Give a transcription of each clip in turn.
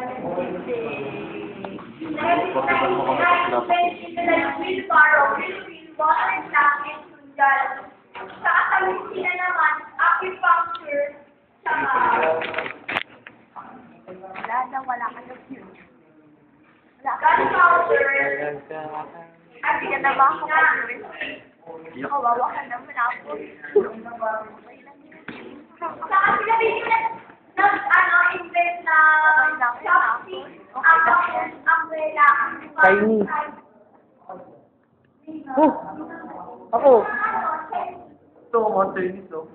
Wala na, wala ka na future. Wala ka Hindi ka na ba ako kawawa ka naman ako. Saka sila din invest na Shopee, umbrella. Chinese. Oh! Ako! Ito, mga Chinese, oh.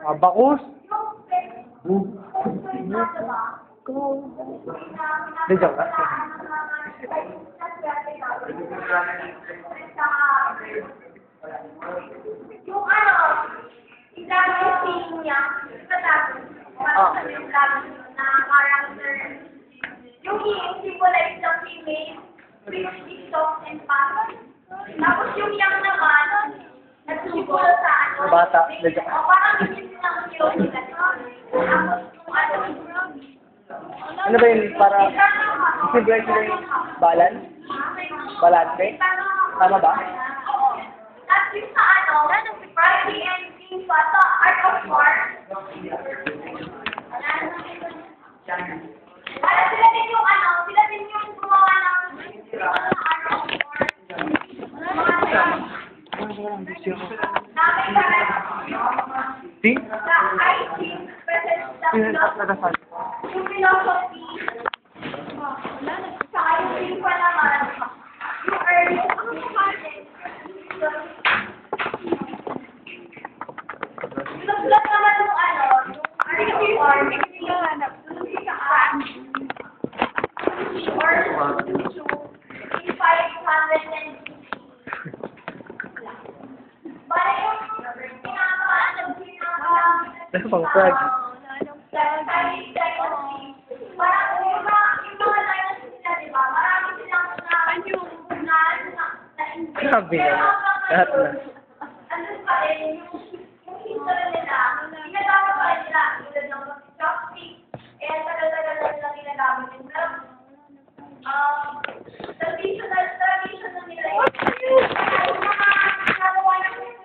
Abacus? Hindi, joke ka. Yung yung niya, na character, yung symbolize ng female, which is soft and fast. Tapos yung yang naman, nagsimbolo sa Bata. parang yun lang yun. Tapos yung Ano ba yun? Para symbolize nila yung balance? Balance? Tama ba? Oo. At yung sa Friday and King pa sa Art of War. Para sila din yung sila din yung gumawa ng Art of War. Si? Sa IT, present yung philosophy, saka yung pa naman, yung early, Nagsulat naman yung yung hanap or in 500 para yung Ano pang frag? parang yung mga dynasty nila, di ba? Marami silang Sabi nga. Lahat na. Andun pa rin yung history nila, ginagamit pa rin nila, tulad ng chopstick, tagal-tagal na nila ginagamit yun. Pero,